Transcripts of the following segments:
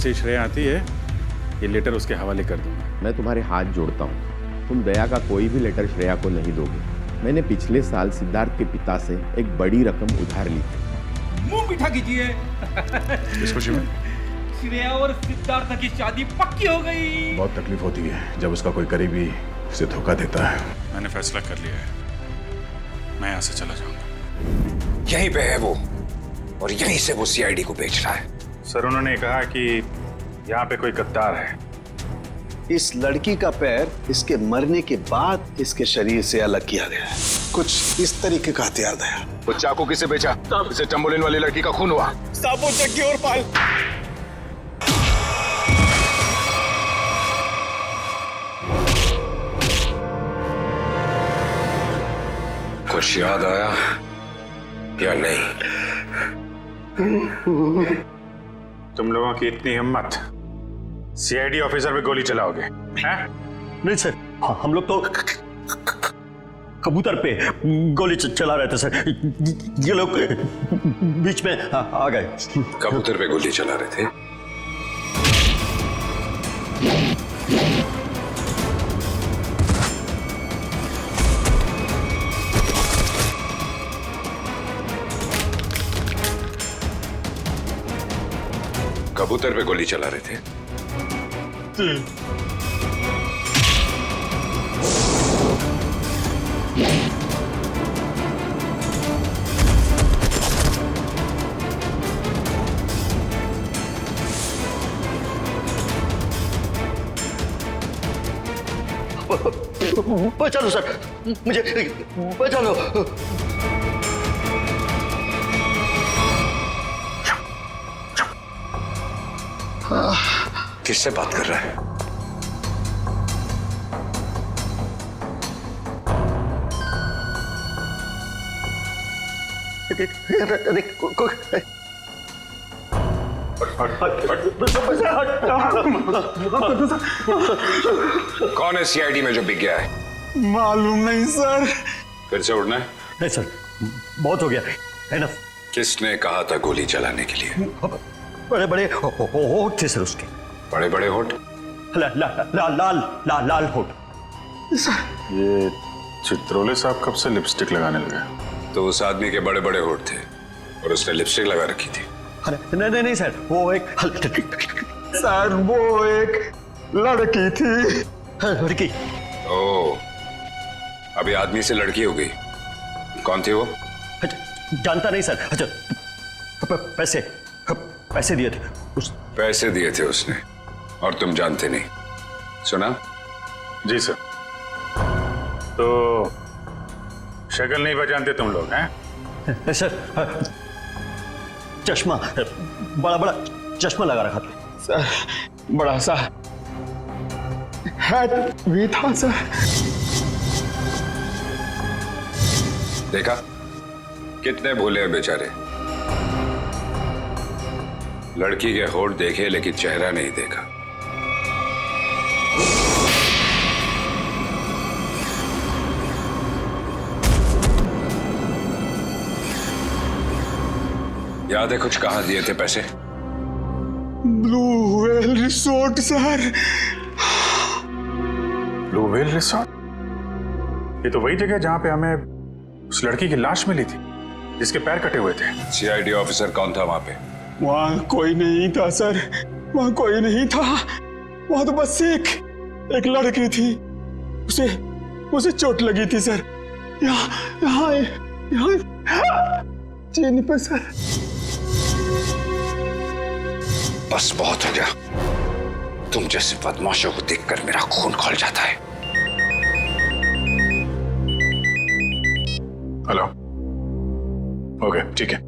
जैसे ही श्रेया आती है ये लेटर उसके हवाले कर दूंगा। मैं तुम्हारे हाथ जोड़ता हूँ, तुम दया का कोई भी लेटर श्रेया को नहीं दोगे। मैंने पिछले साल सिद्धार्थ के पिता से एक बड़ी रकम उधार ली थी। मुंह मीठा कीजिए। इस खुशी में श्रेया और सिद्धार्थ की शादी पक्की हो गई। बहुत तकलीफ होती है जब उसका कोई करीबी उसे धोखा देता है। मैंने फैसला कर लिया है, मैं यहाँ से चला जाऊंगा। यहीं पे है वो, और यहीं से वो सीआईडी को बेच रहा है। सर उन्होंने कहा कि यहाँ पे कोई गद्दार है। इस लड़की का पैर इसके मरने के बाद इसके शरीर से अलग किया गया है। कुछ इस तरीके का हथियार था। वो चाकू किसे बेचा? इसे चंबोलिन वाली लड़की का खून हुआ। साबु, जग्गी और पाल। कुछ याद आया या नहीं? तुम लोगों की इतनी हिम्मत, सीआईडी ऑफिसर पे गोली चलाओगे हैं? नहीं सर, हम लोग तो कबूतर पे गोली चला रहे थे सर, ये लोग बीच में आ गए। कबूतर पे गोली चला रहे थे? कबूतर पे गोली चला रहे थे? पहचानो सर, मुझे पहचानो। किससे बात कर रहा है? कौन है सीआईडी में जो बिक गया है? मालूम नहीं सर। फिर से उड़ना है? नहीं सर, बहुत हो गया, एनफ। किसने कहा था गोली चलाने के लिए? बड़े बड़े होठ थे सर उसके। बड़े बड़े होठ? लाल होठ। ये चित्रोले साहब कब से लिपस्टिक लगाने लगे? तो उस आदमी के बड़े बड़े होठ थे और उसने लिपस्टिक लगा रखी थी। नहीं सर, वो एक सर वो एक लड़की थी। लड़की? ओह, अभी आदमी से लड़की हो गई। कौन थी वो? जानता नहीं सर। अच्छा, पैसे दिए थे पैसे दिए थे उसने, और तुम जानते नहीं? सुना? जी सर। तो शक्ल नहीं पहचानते तुम लोग हैं? सर, चश्मा, बड़ा बड़ा चश्मा लगा रखा था सर, बड़ा सा हैट भी था सर। देखा कितने भोले हैं बेचारे। लड़की के होठ देखे लेकिन चेहरा नहीं देखा। याद है कुछ कहाँ दिए थे पैसे? Blue whale resort sir. Blue whale resort? ये तो वही जगह जहां पे हमें उस लड़की की लाश मिली थी जिसके पैर कटे हुए थे। सीआईडी ऑफिसर कौन था वहां पे? वहां कोई नहीं था सर, वहां कोई नहीं था। वहां तो बस एक लड़की थी, उसे चोट लगी थी सर। यहाँ चीनी पे सर। बस बहुत हो गया। तुम जैसे बदमाशों को देखकर मेरा खून खौल जाता है। हेलो, ओके ठीक है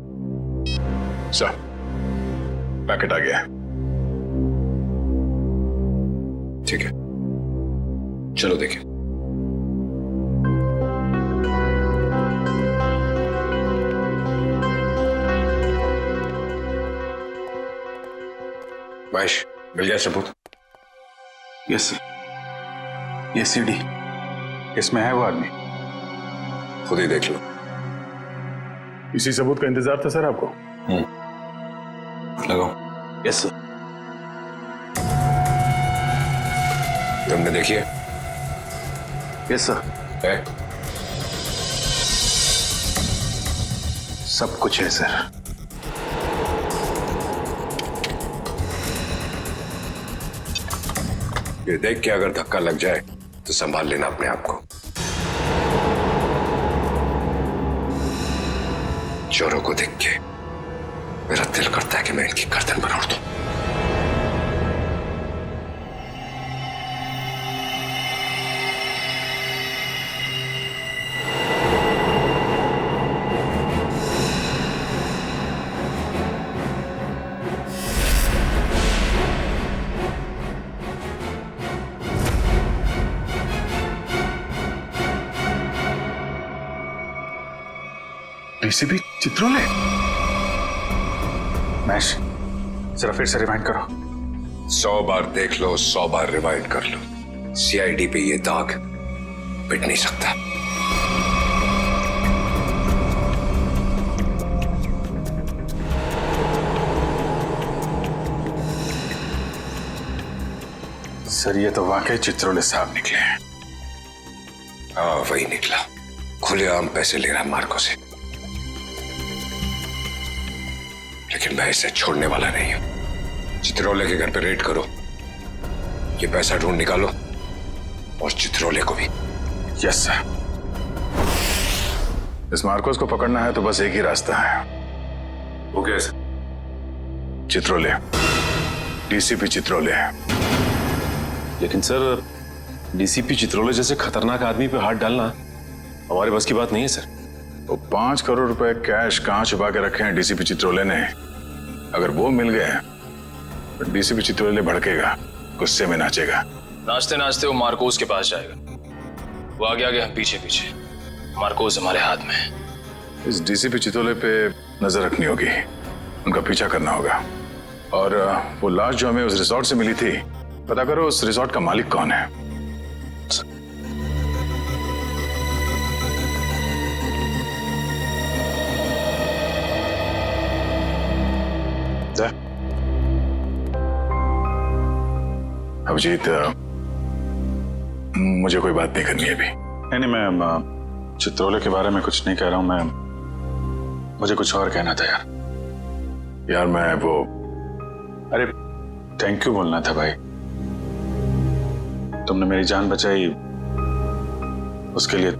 सर, पैकेट आ गया है। ठीक है, चलो देखें। महेश, मिल गया सबूत? यस सर, ये सीडी, इसमें है वो आदमी। खुद ही देख लो। इसी सबूत का इंतजार था सर आपको? लगाओ। Yes sir. तुमने देखी है? यस सर, है? सब कुछ है सर। ये देख के अगर धक्का लग जाए तो संभाल लेना अपने आप को। चोरों को देख के मेरा दिल करता है कि मैं इनकी गर्दन पर उड़ दूं। डीसीपी चित्रोले। मैश, जरा फिर से रिवाइंड करो। 100 बार देख लो, 100 बार रिवाइंड कर लो, सीआईडी पे ये दाग मिट नहीं सकता। सर ये तो वाकई चित्रोले साहब निकले हैं। हाँ वही निकला, खुलेआम पैसे ले रहा मार्को से। लेकिन मैं इसे छोड़ने वाला नहीं हूं। चित्रोले के घर पे रेड करो, ये पैसा ढूंढ निकालो और चित्रोले को भी। Yes sir. इस मार्कोस को पकड़ना है तो बस एक ही रास्ता है। वो कैसे? चित्रोले, डीसीपी चित्रोले। लेकिन सर, डीसीपी चित्रोले जैसे खतरनाक आदमी पे हाथ डालना हमारे बस की बात नहीं है सर। वो 5 करोड़ रुपए कैश कहां छुपा के रखे हैं डीसीपी चित्रोले ने? अगर वो मिल गए तो डीसीपी चित्रोले भड़केगा, गुस्से में नाचेगा। नाचते नाचते वो मार्कोस के पास जाएगा। वो आगे आगे, हम पीछे पीछे। मार्कोस हमारे हाथ में है। इस डीसीपी चित्रोले पे नजर रखनी होगी, उनका पीछा करना होगा। और वो लाश जो हमें उस रिसोर्ट से मिली थी, पता करो उस रिसोर्ट का मालिक कौन है। अभिजीत, मुझे कोई बात नहीं करनी है अभी। नहीं, मैं चित्रोले के बारे में कुछ नहीं कह रहा हूं। मुझे कुछ और कहना था यार। मैं वो, अरे थैंक यू बोलना था भाई। तुमने मेरी जान बचाई, उसके लिए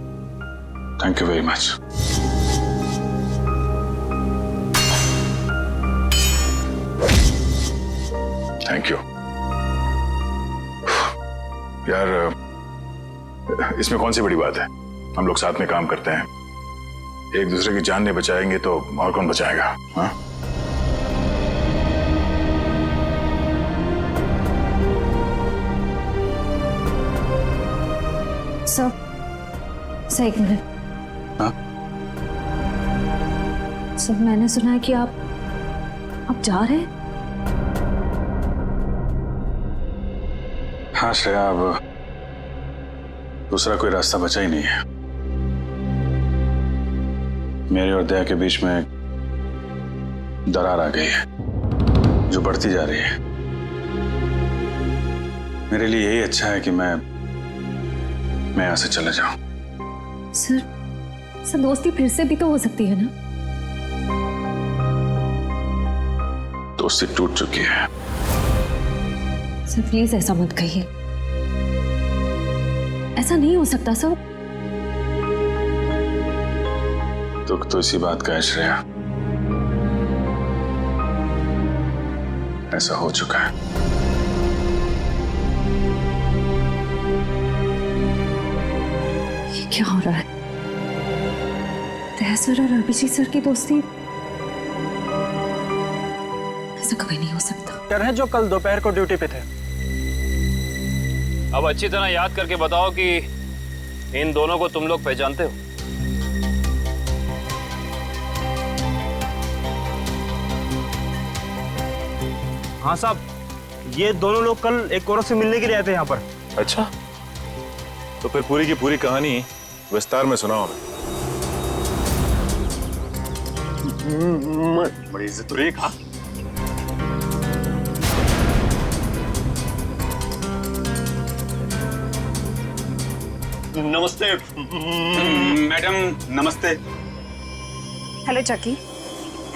thank you very much. Thank you यार। इसमें कौन सी बड़ी बात है? हम लोग साथ में काम करते हैं, एक दूसरे की जान नहीं बचाएंगे तो और कौन बचाएगा? हाँ? सर एक मिनट। हाँ? सर मैंने सुना है कि आप जा रहे हैं। हाँ श्रेया, अब दूसरा कोई रास्ता बचा ही नहीं है। मेरे और दया के बीच में दरार आ गई है जो बढ़ती जा रही है। मेरे लिए यही अच्छा है कि मैं यहाँ से चला जाऊं। सर दोस्ती फिर से भी तो हो सकती है ना? दोस्ती टूट चुकी है। सर प्लीज ऐसा मत कहिए, ऐसा नहीं हो सकता सर। दुख तो इसी बात का है श्रेया, ऐसा हो चुका है। ये क्या हो रहा है? दया सर और अभिजीत सर की दोस्ती, ऐसा कभी नहीं हो सकता। हैं जो कल दोपहर को ड्यूटी पे थे। अब अच्छी तरह याद करके बताओ कि इन दोनों को तुम लोग पहचानते हो? हाँ साहब, ये दोनों लोग कल एक औरत से मिलने के लिए आए थे यहाँ पर। अच्छा, तो फिर पूरी की पूरी कहानी विस्तार में सुनाओ। बड़ी इज्जत रही। कहा नमस्ते मैडम नमस्ते। हेलो जकी,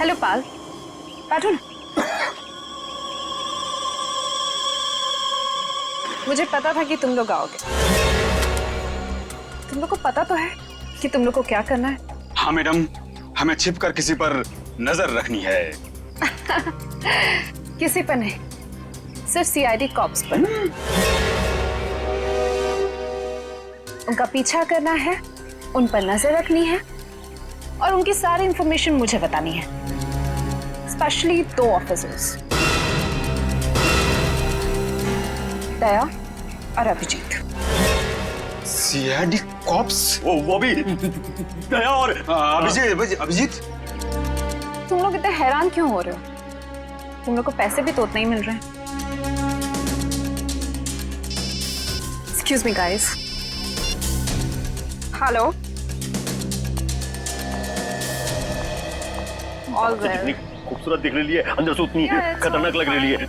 हेलो पाल, बैठो ना। मुझे पता था कि तुम लोग आओगे। तुम लोग को पता तो है कि तुम लोग को क्या करना है। हाँ मैडम, हमें छिपकर किसी पर नजर रखनी है। किसी पर नहीं, सिर्फ सीआईडी कॉप्स पर। उनका पीछा करना है, उन पर नजर रखनी है और उनकी सारी इंफॉर्मेशन मुझे बतानी है, स्पेशली 2 ऑफिसर्स, दया और अभिजीत। CID cops? वो भी दया और अभिजीत। तुम लोग इतने हैरान क्यों हो रहे हो? तुम लोग को पैसे भी तो उतने ही मिल रहे हैं। Excuse me guys. Hello, all कितनी वेल। खूबसूरत दिख रही है, अंदर से उतनी Yeah, it's खतरनाक all लग रही है।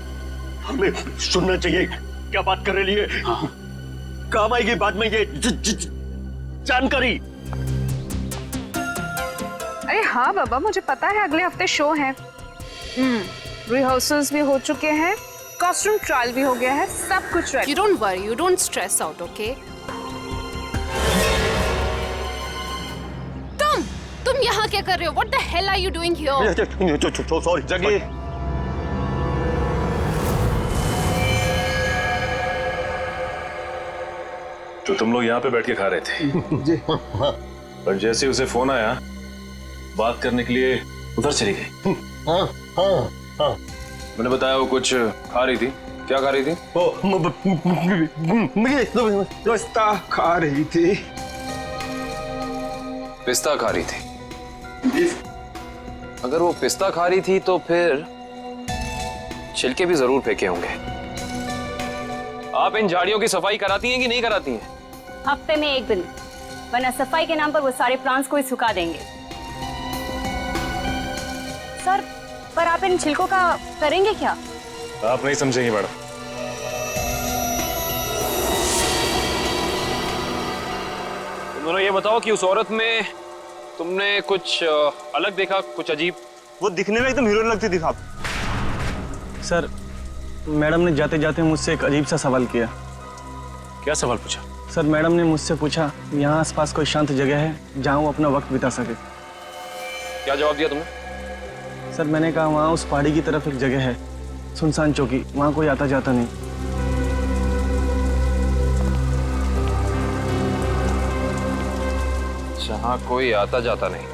हमें सुनना चाहिए क्या बात कर रही है। काम आएगी बाद में ये जानकारी। अरे हाँ बाबा, मुझे पता है अगले हफ्ते शो है। रिहर्सल्स भी हो चुके हैं, कॉस्ट्यूम ट्रायल भी हो गया है, सब कुछ ready. You don't worry, you don't stress out, okay? तुम यहाँ क्या कर रहे हो? What the hell are you doing here? Sorry जगी, तो तुम लोग यहाँ पे बैठ के खा रहे थे पर जैसे उसे फोन आया बात करने के लिए उधर चली गई। मैंने बताया वो कुछ खा रही थी। क्या खा रही थी? पिस्ता खा रही थी। पिस्ता खा रही थी? अगर वो पिस्ता खा रही थी तो फिर छिलके भी जरूर फेंके होंगे। आप इन झाड़ियों की सफाई कराती हैं कि नहीं कराती हैं? हफ्ते में 1 दिन, वरना सफाई के नाम पर वो सारे प्लांट्स को ही सुखा देंगे। सर, पर आप इन छिलकों का करेंगे क्या? आप नहीं समझेंगी मैडम। तुम दोनों ये बताओ कि उस औरत में तुमने कुछ अलग देखा, कुछ अजीब? वो दिखने में एकदम हीरोइन लगती थी साहब। सर, मैडम ने जाते जाते मुझसे एक अजीब सा सवाल किया। क्या सवाल पूछा? सर, मैडम ने मुझसे पूछा यहाँ आसपास कोई शांत जगह है जहाँ वो अपना वक्त बिता सके। क्या जवाब दिया तुमने? सर, मैंने कहा वहाँ उस पहाड़ी की तरफ एक जगह है, सुनसान चौकी, वहाँ कोई आता जाता नहीं। जहाँ कोई आता जाता नहीं।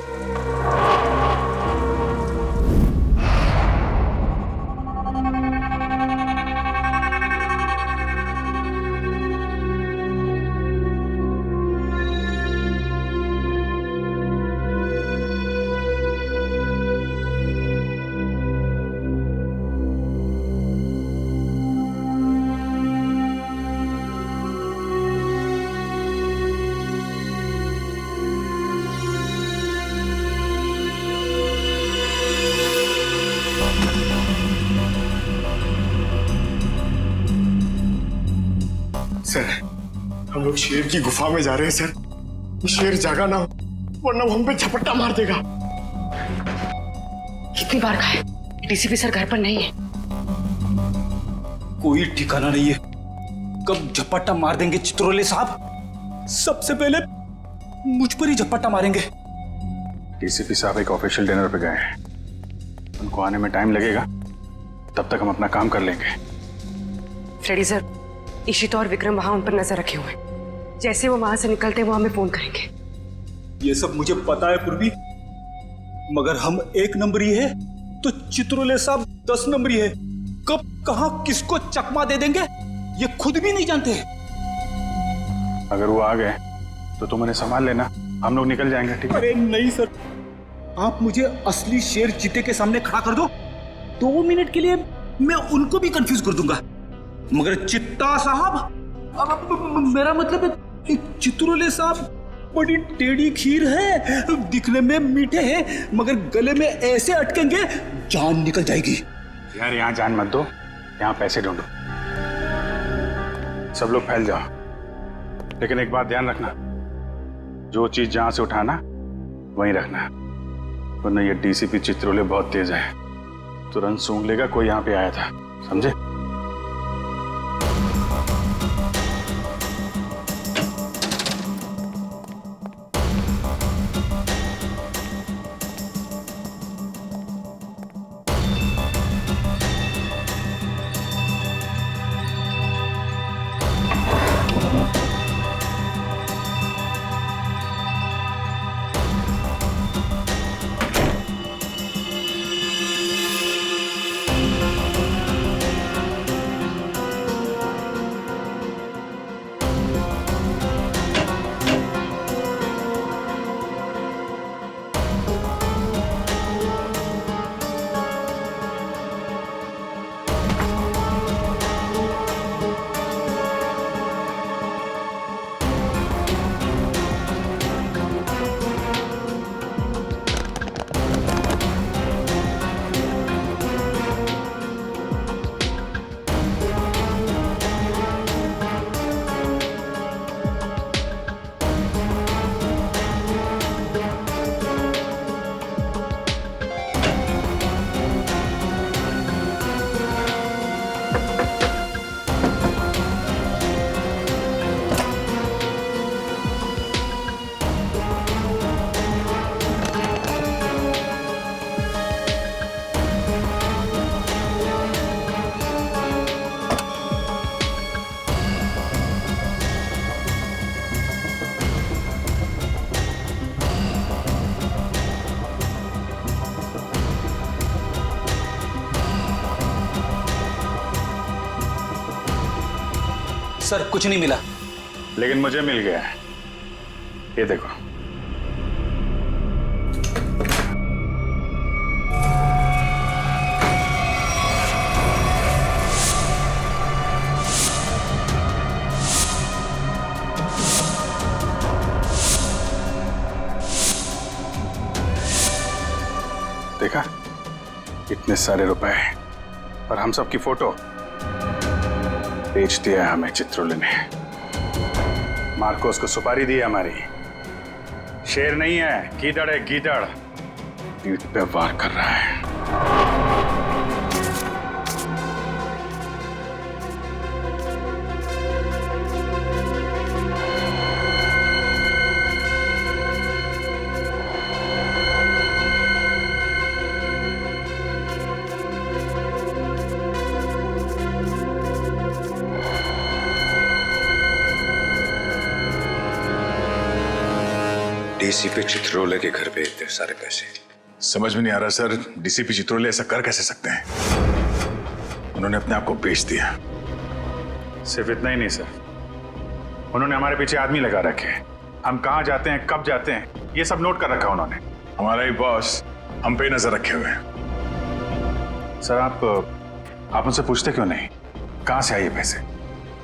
सर, हम लोग शेर की गुफा में जा रहे हैं सर। वो शेर जागा ना हो, वरना वो हम पे झपट्टा मार देगा। कितनी बार कहा है, डीसीपी सर घर पर नहीं है। कोई ठिकाना नहीं है, कब झपट्टा मार देंगे चित्रोले साहब। सबसे पहले मुझ पर ही झपट्टा मारेंगे। डीसीपी साहब एक ऑफिशियल डिनर पे गए हैं, उनको आने में टाइम लगेगा, तब तक हम अपना काम कर लेंगे। फ्रेडी सर, इशिता और विक्रम वहां उन पर नजर रखे हुए हैं। जैसे वो वहां से निकलते वो हमें फोन करेंगे। ये सब मुझे पता है पूर्वी, मगर हम 1 नंबरी है तो चित्रोले साहब 10 नंबरी है। कब कहां किसको चकमा दे देंगे ये खुद भी नहीं जानते। अगर वो आ गए तो तुम उन्हें संभाल लेना, हम लोग निकल जाएंगे। ठीक है? अरे नहीं सर, आप मुझे असली शेर चीते के सामने खड़ा कर दो, 2 मिनट के लिए मैं उनको भी कंफ्यूज कर दूंगा। मगर चित्ता साहब, अब मेरा मतलब है चित्रोले साहब बड़ी टेढ़ी खीर है, दिखने में मीठे हैं मगर गले में ऐसे अटकेंगे जान निकल जाएगी। यार यहाँ जान मत दो, यहाँ पैसे ढूंढो। सब लोग फैल जाओ, लेकिन एक बात ध्यान रखना, जो चीज जहां से उठाना वहीं रखना, वरना ये डीसीपी चित्रोले बहुत तेज है, तुरंत सूंघ लेगा कोई यहाँ पे आया था, समझे? सर कुछ नहीं मिला। लेकिन मुझे मिल गया है, ये देखो। देखा, इतने सारे रुपए और हम सब की फोटो बेच दिया है हमें चित्रोले ने। मार्कोस को सुपारी दी है हमारी। शेर नहीं है, गीदड़ है, गीदड़। पीठ पे वार कर रहा है। डीसीपी चित्रोले के घर पे इतने सारे पैसे। समझ में नहीं आ रहा सर, डीसीपी चित्रोले ऐसा कर कैसे सकते हैं? उन्होंने अपने आप को बेच दिया। सिर्फ इतना ही नहीं सर, उन्होंने हमारे पीछे आदमी लगा रखे हैं। हम कहाँ जाते हैं, कब जाते हैं, ये सब नोट कर रखा उन्होंने। हमारा ही बॉस हम पे नजर रखे हुए हैं। सर आप उनसे पूछते क्यों नहीं कहां से आए ये पैसे,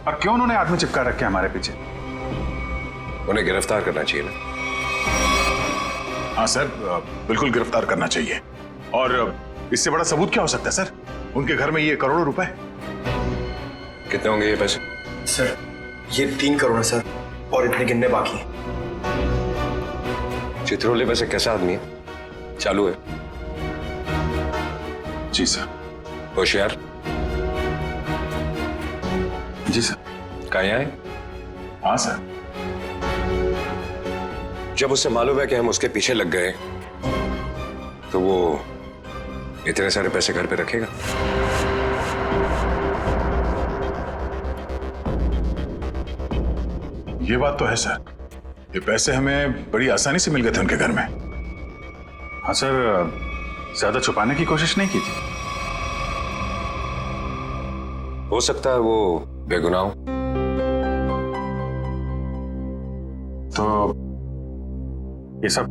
और क्यों उन्होंने आदमी चिपका रखे हमारे पीछे? उन्हें गिरफ्तार करना चाहिए ना। हाँ सर, बिल्कुल गिरफ्तार करना चाहिए। और इससे बड़ा सबूत क्या हो सकता है सर? उनके घर में ये करोड़ों रुपए। कितने होंगे ये पैसे? सर ये 3 करोड़ है सर, और इतने गिनने बाकी हैं। चित्रोले वैसे कैसा आदमी है? चालू है? जी सर। होशियार? जी सर। कहाँ है? हाँ सर। जब उसे मालूम है कि हम उसके पीछे लग गए तो वो इतने सारे पैसे घर पे रखेगा? ये बात तो है सर, ये पैसे हमें बड़ी आसानी से मिल गए थे उनके घर में। हाँ सर, ज्यादा छुपाने की कोशिश नहीं की थी। हो सकता है वो बेगुनाह हो। तो ये सब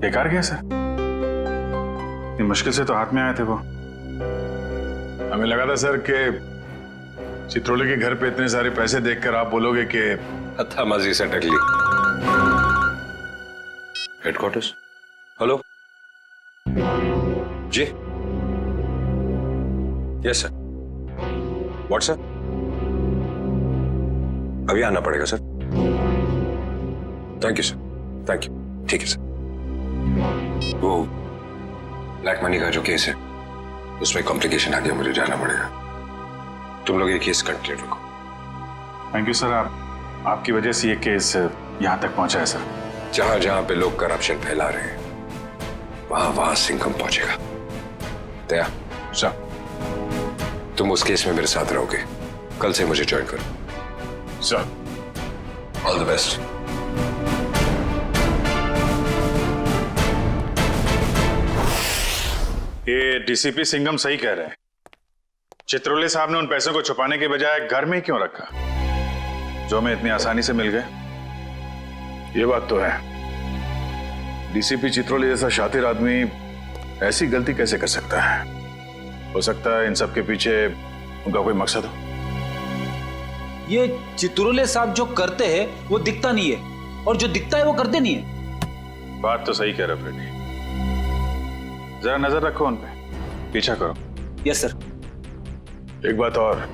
बेकार गया सर? इतनी मुश्किल से तो हाथ में आए थे वो। हमें लगा था सर कि चित्रोले के घर पे इतने सारे पैसे देखकर आप बोलोगे कि हत्थामाजी से टकली। हेडक्वार्टर्स। हेलो जी। Yes sir. व्हाट्सएप? अभी आना पड़ेगा sir. Thank you sir. Thank you. ठीक है सर। वो ब्लैक मनी का जो केस है उसमें कॉम्प्लिकेशन आ गया, मुझे जाना पड़ेगा। तुम लोग ये केस कंटिन्यू रखो। थैंक यू सर, आपकी वजह से ये केस यहाँ तक पहुँचा है सर। जहां जहां पे लोग करप्शन फैला रहे हैं वहां वहां सिंघम पहुंचेगा। दया सर, तुम उस केस में मेरे साथ रहोगे। कल से मुझे ज्वाइन करो। Sir, all the best. ये डीसीपी सिंघम सही कह रहे हैं। चित्रोले साहब ने उन पैसों को छुपाने के बजाय घर में ही क्यों रखा, जो हमें इतनी आसानी से मिल गए? ये बात तो है। डीसीपी चित्रोले जैसा शातिर आदमी ऐसी गलती कैसे कर सकता है? हो सकता है इन सब के पीछे उनका कोई मकसद हो। ये चित्रोले साहब जो करते हैं वो दिखता नहीं है, और जो दिखता है वो करते नहीं है। बात तो सही कह रहे फ्रेडी, जरा नजर रखो उन पे, पीछा करो। Yes sir. एक बात और,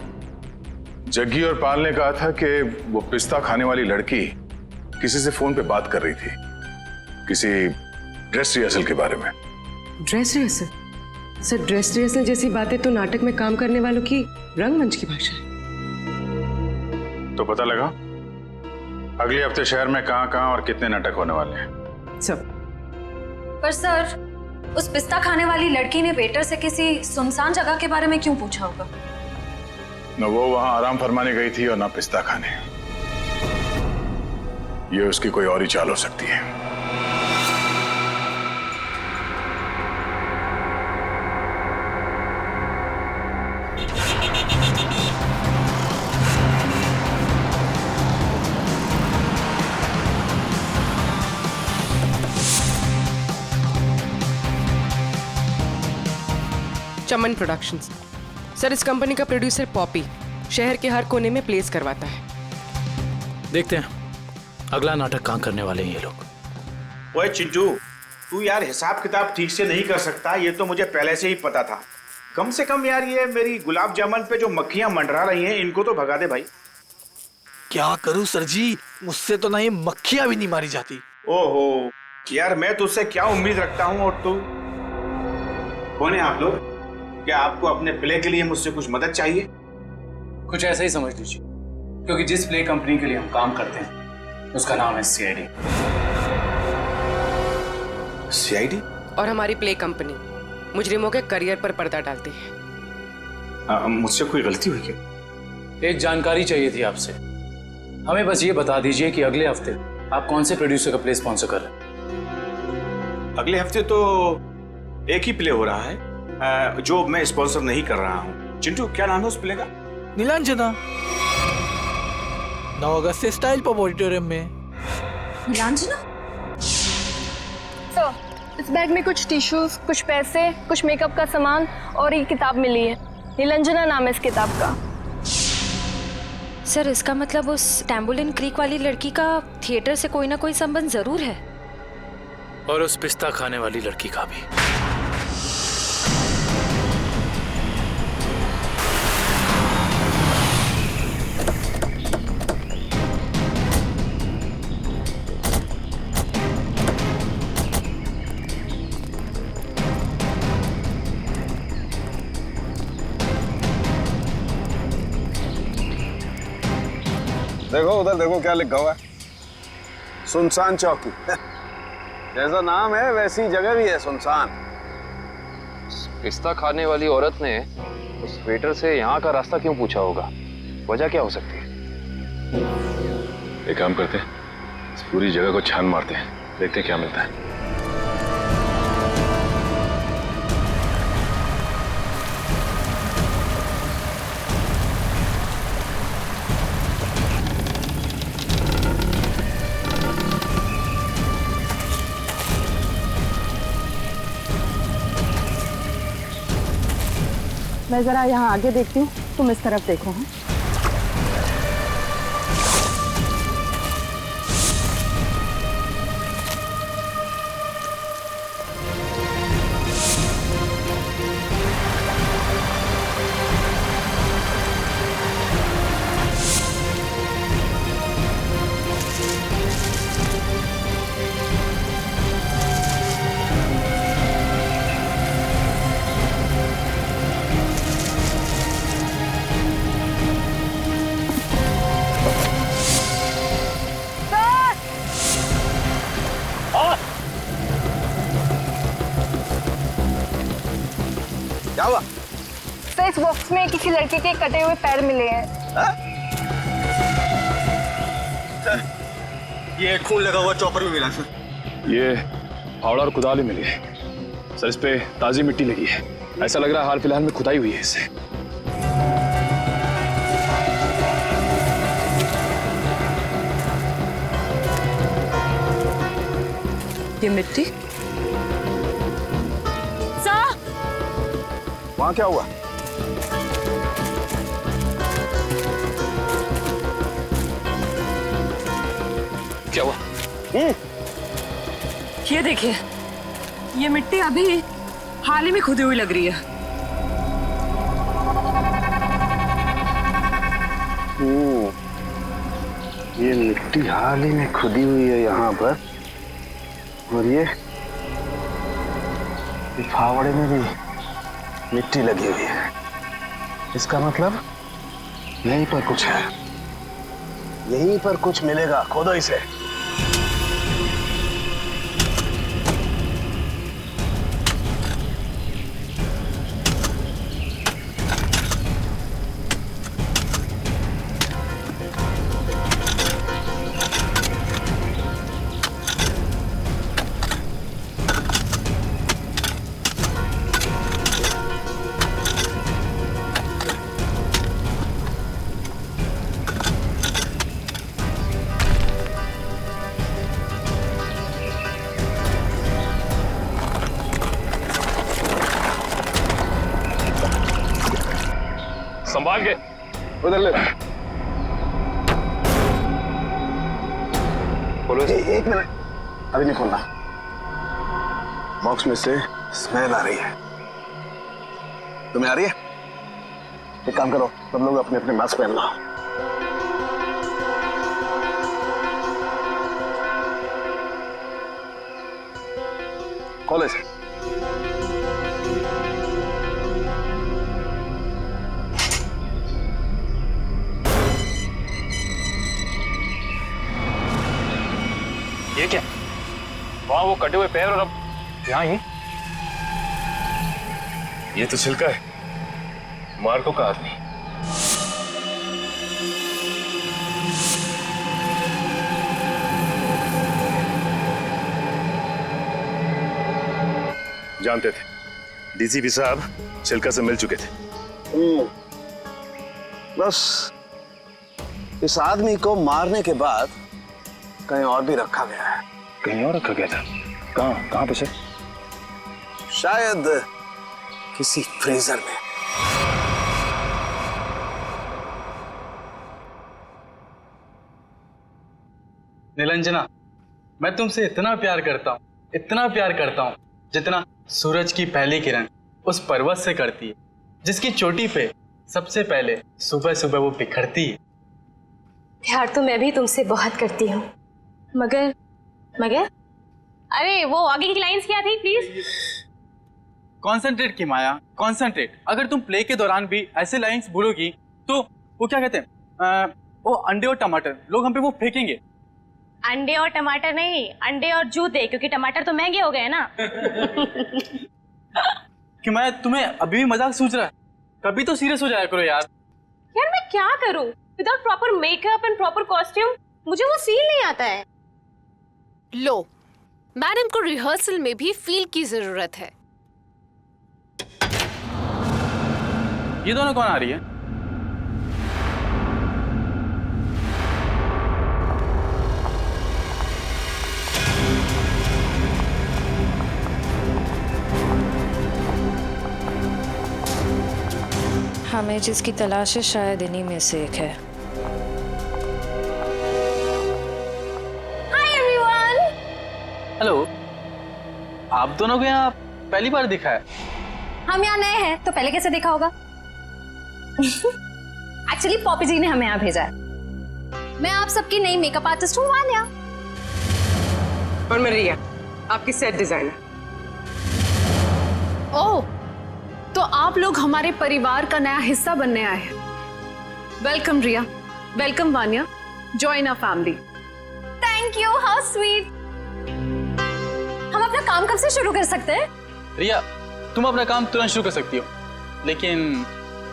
जग्गी और पाल ने कहा था कि वो पिस्ता खाने वाली लड़की किसी से फोन पे बात कर रही थी, किसी ड्रेस रिहर्सल के बारे में। Dress rehearsal? Sir, dress rehearsal जैसी बातें तो नाटक में काम करने वालों की रंगमंच की भाषा है। तो पता लगा अगले हफ्ते शहर में कहां और कितने नाटक होने वाले हैं? सब। पर सर, उस पिस्ता खाने वाली लड़की ने वेटर से किसी सुनसान जगह के बारे में क्यों पूछा होगा? न वो वहां आराम फरमाने गई थी और न पिस्ता खाने। ये उसकी कोई और ही चाल हो सकती है। चमन प्रोडक्शंस। सर, इस कंपनी का प्रोड्यूसर पॉपी शहर के हर कोने में प्लेस करवाता है। देखते हैं अगला नाटक कहाँ करने वाले हैं ये लोग। ओए चिंटू, तू यार हिसाब किताब ठीक से नहीं कर सकता, ये तो मुझे पहले से ही पता था। कम से कम यार ये मेरी गुलाब जामुन पे जो मक्खियां मंडरा रही हैं इनको तो भगा दे भाई। क्या करूं सर जी, मुझसे तो नहीं मक्खियां भी नहीं मारी जाती। ओहो यार, मैं तुझसे क्या उम्मीद रखता हूँ, और तू कौन है आप लोग? क्या आपको अपने प्ले के लिए मुझसे कुछ मदद चाहिए? कुछ ऐसा ही समझ लीजिए, क्योंकि जिस प्ले कंपनी के लिए हम काम करते हैं उसका नाम है सीआईडी। सीआईडी? और हमारी प्ले कंपनी मुजरिमों के करियर पर पर्दा डालती है। मुझसे कोई गलती हुई क्या? एक जानकारी चाहिए थी आपसे। हमें बस ये बता दीजिए कि अगले हफ्ते आप कौन से प्रोड्यूसर का प्ले स्पॉन्सर कर रहे हैं? अगले हफ्ते तो एक ही प्ले हो रहा है जो मैं स्पॉन्सर नहीं कर रहा हूँ। चिंटू, क्या नाम है उस प्ले का? नीलांजना। 9 अगस्त से स्टाइल पब ऑडिटोरियम में। नीलांजना? सर, इस बैग में कुछ टिश्यूज, कुछ पैसे, कुछ मेकअप का सामान और एक किताब मिली है। नीलांजना नाम है इस किताब का। सर, इसका मतलब उस टैम्बुलिन क्रीक वाली लड़की का थिएटर से कोई ना कोई संबंध जरूर है। और उस पिस्ता खाने वाली लड़की का भी। देखो उधर, देखो क्या लिखा हुआ है, सुनसान चौकी। जैसा नाम है वैसी जगह भी है, सुनसान। पिस्ता खाने वाली औरत ने उस वेटर से यहाँ का रास्ता क्यों पूछा होगा? वजह क्या हो सकती है? एक काम करते हैं, इस पूरी जगह को छान मारते हैं, देखते हैं क्या मिलता है। मैं जरा यहाँ आगे देखती हूँ, तुम इस तरफ देखो। हाँ? क्या हुआ? सर, इस बॉक्स में किसी लड़के के कटे हुए पैर मिले हैं। ये खून लगा हुआ चॉपर भी मिला सर। ये फावड़ा और कुदाल भी मिली है सर। इस पे ताजी मिट्टी लगी है। ऐसा लग रहा है हाल फिलहाल में खुदाई हुई है इससे। ये मिट्टी सर, वहां क्या हुआ? क्या हुआ? ये देखिए, ये मिट्टी अभी हाल ही में खुदी हुई लग रही है। ये मिट्टी हाल ही में खुदी हुई है यहाँ पर, और ये फावड़े में भी मिट्टी लगी हुई है। इसका मतलब यहीं पर कुछ है, यहीं पर कुछ मिलेगा। खोदो इसे। संभाल के। उधर ले। बोलो। एक मिनट, अभी नहीं खोलना। बॉक्स में से स्मेल आ रही है। तुम्हें आ रही है? एक काम करो, सब लोग अपने अपने मास्क पहन लो। खोलो इसे। ये क्या? वहां वो कटे हुए पैर और अब यहाँ ही। ये तो छिलका है मार्को का आदमी। जानते थे डीसीपी साहब छिलका से मिल चुके थे। बस इस आदमी को मारने के बाद कहीं और भी रखा गया है। कहीं और रखा गया था? कहाँ पे सर? शायद किसी फ्रीजर में। निलंजना, मैं तुमसे इतना प्यार करता हूँ, इतना प्यार करता हूँ, जितना सूरज की पहली किरण उस पर्वत से करती है, जिसकी चोटी पे सबसे पहले सुबह सुबह वो बिखरती है। प्यार तो मैं भी तुमसे बहुत करती हूँ, मगर अरे वो आगे की लाइंस क्या थी प्लीज? कॉन्सेंट्रेट की माया, कॉन्सेंट्रेट। अगर तुम प्ले के दौरान भी ऐसे लाइंस बोलोगी तो वो क्या कहते हैं, वो अंडे और टमाटर लोग हम पे वो फेंकेंगे। अंडे और टमाटर नहीं, अंडे और जूते, क्योंकि टमाटर तो महंगे हो गए ना। कि मैं तुम्हें अभी भी मजाक सूझ रहा है? कभी तो सीरियस हो जाया करो यार। यार मैं क्या करूं without proper makeup and proper costume? मुझे वो फील नहीं आता है। लो, मैडम को रिहर्सल में भी फील की जरूरत है। ये दोनों कौन आ रही है? हमें जिसकी तलाश है शायद इन्हीं में से एक है। Hi everyone. हेलो, आप दोनों को यहाँ पहली बार दिखा है? हम यहाँ नए हैं तो पहले कैसे देखा होगा? एक्चुअली पॉपी जी ने हमें यहाँ भेजा है। मैं आप सबकी नई मेकअप आर्टिस्ट हूँ वान्या। और मैं रिया, आपकी सेट डिजाइनर। ओह, तो आप लोग हमारे परिवार का नया हिस्सा बनने आए हैं। Welcome Riya, welcome Vanya, join our family. Thank you, how sweet. हम अपना काम कब से शुरू कर सकते हैं? रिया, तुम अपना काम तुरंत शुरू कर सकती हो। लेकिन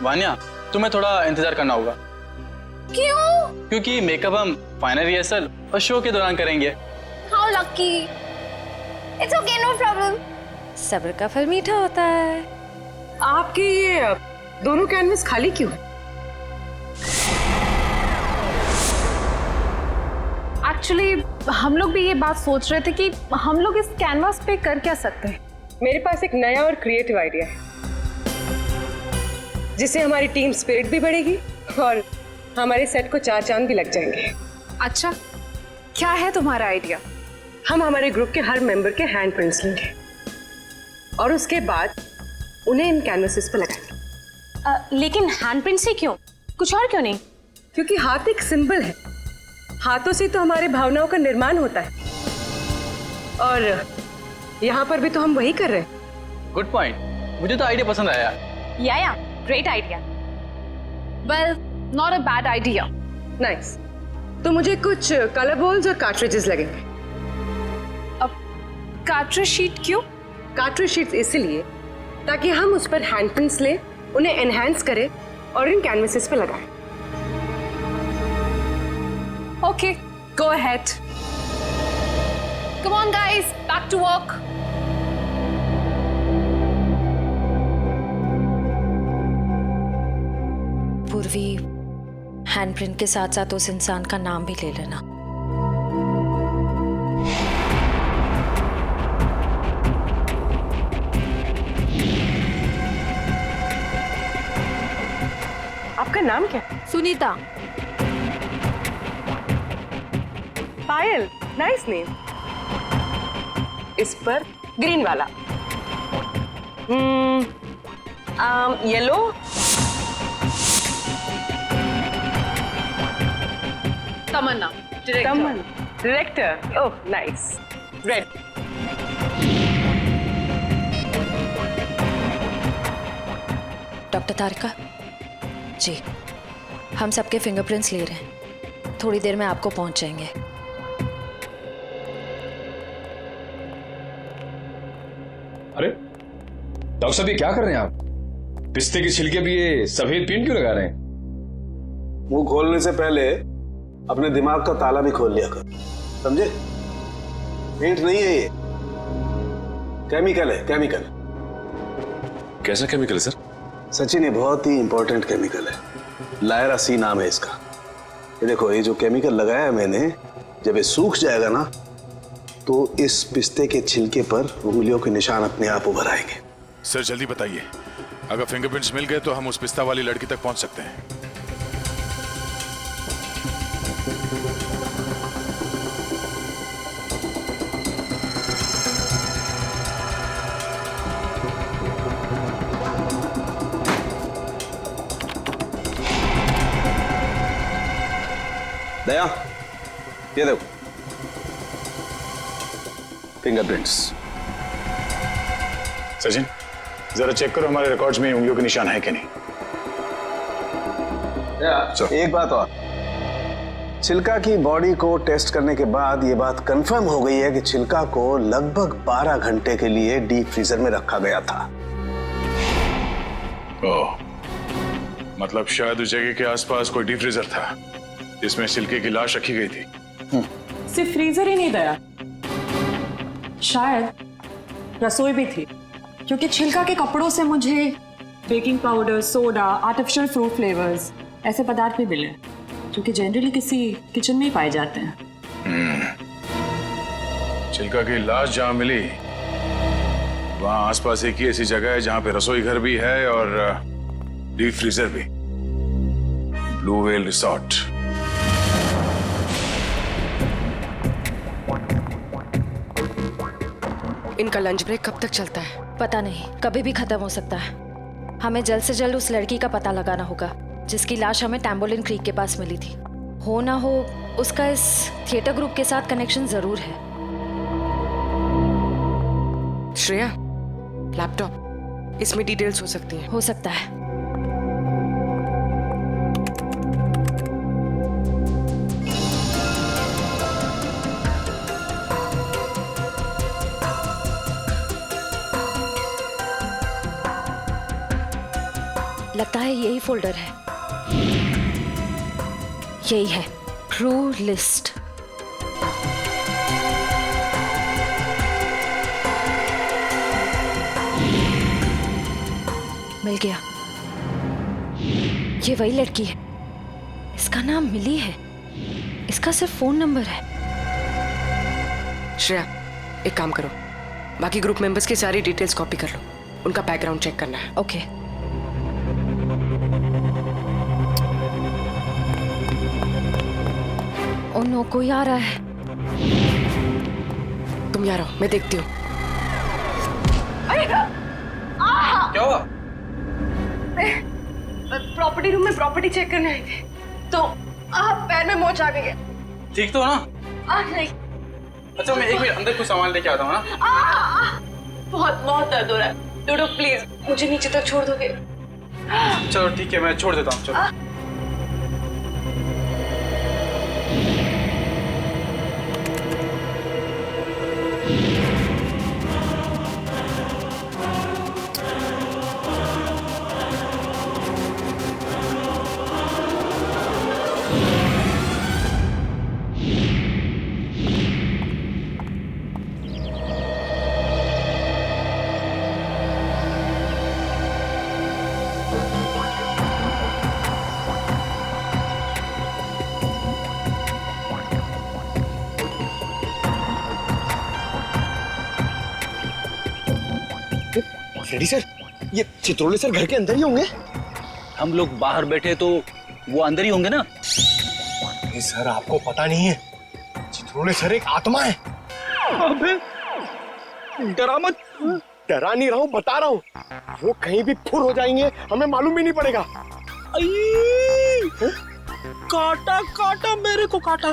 वान्या तुम्हें थोड़ा इंतजार करना होगा। क्यों? क्योंकि मेकअप हम फाइनल रिहर्सल और शो के दौरान करेंगे। How lucky. It's okay, no problem. सब्र का फल मीठा होता है। आपके ये दोनों कैनवस खाली क्यों है? एक्चुअली हम लोग भी ये बात सोच रहे थे कि हम लोग इस कैनवास पे कर क्या सकते हैं। मेरे पास एक नया और क्रिएटिव आइडिया है, जिससे हमारी टीम स्पिरिट भी बढ़ेगी और हमारे सेट को 4 चांद भी लग जाएंगे। अच्छा, क्या है तुम्हारा आइडिया? हम हमारे ग्रुप के हर मेंबर के हैंड प्रिंट्स लेंगे और उसके बाद उन्हें इन कैनवसेस पर लगाएंगे। लेकिन हैंड प्रिंट से क्यों? कुछ और क्यों नहीं? क्योंकि हाथ एक सिंबल है, हाथों से तो हमारे भावनाओं का निर्माण होता है और यहाँ पर भी तो हम वही कर रहे हैं। गुड पॉइंट, मुझे तो आइडिया पसंद आया। या great idea. Well, not a bad idea. Nice. तो मुझे कुछ कलर बॉल्स और कार्ट्रिजेस लगेंगे। अब कार्ट्रिज शीट क्यों? कार्ट्रिज शीट्स इसलिए ताकि हम उस पर हैंड प्रिंट्स लें, उन्हें एनहांस करें और इन कैनवसेस पे लगाएं। Okay, go ahead. Come on guys, back to work. Purvi, handprint के साथ साथ उस इंसान का नाम भी ले लेना। आपका नाम क्या? सुनीता। Payal, nice name. इस पर ग्रीन वाला। Yellow. Tamanna, director. Oh nice. Red. Doctor Tarika ji, हम सबके फिंगरप्रिंट्स ले रहे हैं, थोड़ी देर में आपको पहुंच जाएंगे। अरे डॉक्टर साहब, ये क्या कर रहे हैं आप? पिस्ते के छिलके भी ये सफेद पेंट क्यों लगा रहे हैं? मुंह खोलने से पहले अपने दिमाग का ताला भी खोल लिया कर, समझे? पेंट नहीं है ये, केमिकल है, केमिकल। कैसा केमिकल है सर? सचिन, ये बहुत ही इंपॉर्टेंट केमिकल है, लायरा सी नाम है इसका। ये देखो, ये जो केमिकल लगाया है मैंने, जब ये सूख जाएगा ना तो इस पिस्ते के छिलके पर उंगलियों के निशान अपने आप उभर आएंगे। सर जल्दी बताइए, अगर फिंगरप्रिंट्स मिल गए तो हम उस पिस्ता वाली लड़की तक पहुंच सकते हैं। दया, ये देखो फिंगरप्रिंट्स। सचिन, जरा चेक करो हमारे रिकॉर्ड्स में उंगलियों के निशान है कि नहीं। एक बात और, छिलका की बॉडी को टेस्ट करने के बाद ये बात कंफर्म हो गई है कि छिलका को लगभग 12 घंटे के लिए डीप फ्रीजर में रखा गया था। ओह, मतलब शायद उस जगह के आसपास कोई डीप फ्रीजर था जिसमें छिलके की लाश रखी गई थी। सिर्फ फ्रीजर ही नहीं दया, शायद रसोई भी थी, क्योंकि छिलका के कपड़ों से मुझे baking powder, soda, artificial fruit flavours ऐसे पदार्थ भी मिले जो कि जनरली किसी किचन में ही पाए जाते हैं। छिलका की लाश जहां मिली वहां आसपास एक ही ऐसी जगह है जहां पे रसोई घर भी है और डीप फ्रीजर भी, ब्लू व्हेल रिसोर्ट। इनका लंच ब्रेक कब तक चलता है? पता नहीं, कभी भी खत्म हो सकता है। हमें जल्द से जल्द उस लड़की का पता लगाना होगा जिसकी लाश हमें टैम्बोलिन क्रीक के पास मिली थी। हो ना हो उसका इस थिएटर ग्रुप के साथ कनेक्शन जरूर है। श्रेया, लैपटॉप, इसमें डिटेल्स हो सकती हैं। हो सकता है। लगता है यही फोल्डर है। यही है, ट्रू लिस्ट। मिल गया। ये वही लड़की है। इसका नाम मिली है। इसका सिर्फ फोन नंबर है। श्रेया, एक काम करो, बाकी ग्रुप मेंबर्स की सारी डिटेल्स कॉपी कर लो, उनका बैकग्राउंड चेक करना है। ओके। ओ नो, कोई आ रहा है। तुम यहाँ रहो, मैं देखती हूँ। क्या हुआ? प्रॉपर्टी रूम में प्रॉपर्टी चेक करने आई थी, तो पैर में मोच आ गई है। ठीक तो हो ना? नहीं। अच्छा, मैं एक मिनट अंदर कुछ सामान लेके आता हूँ ना। बहुत बहुत दर्द हो रहा है। डोडो प्लीज मुझे नीचे तक छोड़ दोगे? चलो ठीक है, मैं छोड़ देता हूँ। चलो। रेडी सर, ये चित्रोले सर घर के अंदर ही होंगे? हम लोग बाहर बैठे तो वो अंदर ही होंगे ना। नहीं सर, आपको पता नहीं है, चित्रोले सर एक आत्मा है। अबे डरा मत। डरा नहीं रहा हूँ, बता रहा हूँ, वो कहीं भी फुर हो जाएंगे, हमें मालूम भी नहीं पड़ेगा। काटा काटा, मेरे को काटा।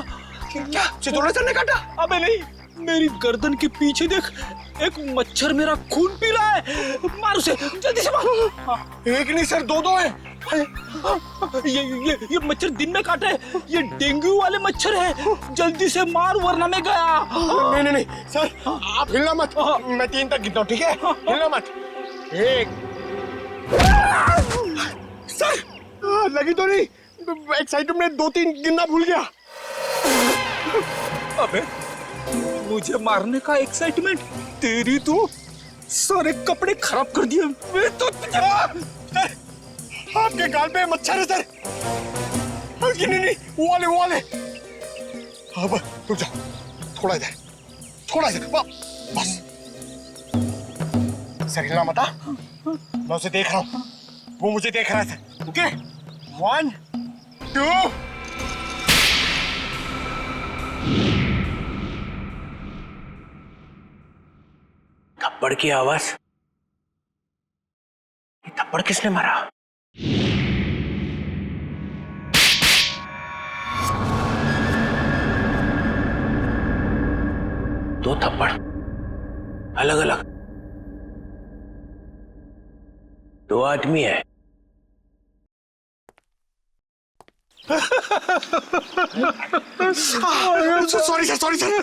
क्या चित्रोले सर ने काटा? अबे नहीं, मेरी गर्दन के पीछे देख, एक मच्छर मेरा खून पी रहा है। मार उसे, जल्दी से मार। एक नहीं सर, दो हैं। ये मच्छर दिन में काटे, ये डेंगू वाले मच्छर है। जल्दी से मार वरना मैं गया। नहीं सर, आप हिलना मत। मैं 3 तक गिनता हूँ, ठीक है? हिलना मत। 1। सर लगी तो नहीं? एक्साइटमेंट में 2-3 गिनना भूल गया। अबे मुझे मारने का एक्साइटमेंट, तेरी तो सारे कपड़े खराब कर दिए। मैं तो आपके गाल पे मच्छर है सर। नहीं, वो वाले। अब रुक जाओ, थोड़ा इधर, बस। सर हिलना मत। मैं उसे देख रहा हूँ, वो मुझे देख रहा है सर। ओके, 1, 2। थप्पड़ की आवाज। ये थप्पड़ किसने मारा? दो थप्पड़ अलग अलग, 2 आदमी है। Sorry sir.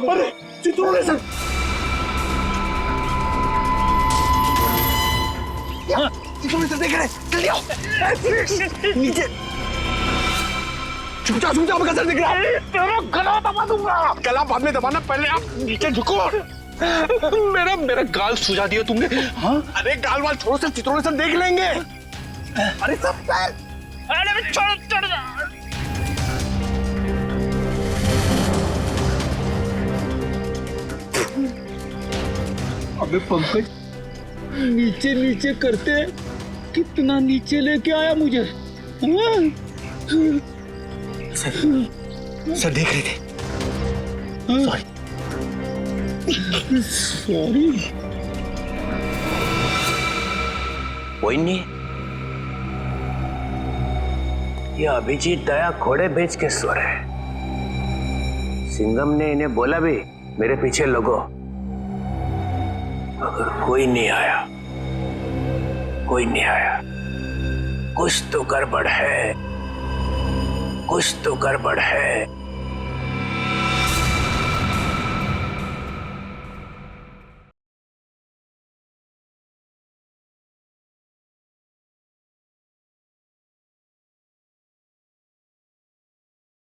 अरे चित्रोले सर। चित्रोले सर देख रहे हैं, जल्दी आओ। नीचे चुपचाप सर दिख रहा है। तेरा गला दबा दूंगा। गला बाद में दबाना, पहले आप नीचे झुको। मेरा गाल सुझा दिया तुमने। हाँ? अरे गाल वाल छोड़ो सर, चित्रोले सर देख लेंगे। अरे सब अरे चढ़ जा। अबे पंकज, नीचे करते कितना नीचे लेके आया मुझे। सर देख रहे थे। सॉरी। कोई नहीं, ये अभिजीत दया घोड़े बेच के सो रहे हैं। सिंघम ने इन्हें बोला भी मेरे पीछे लगो। अगर कोई नहीं आया, कुछ तो गड़बड़ है।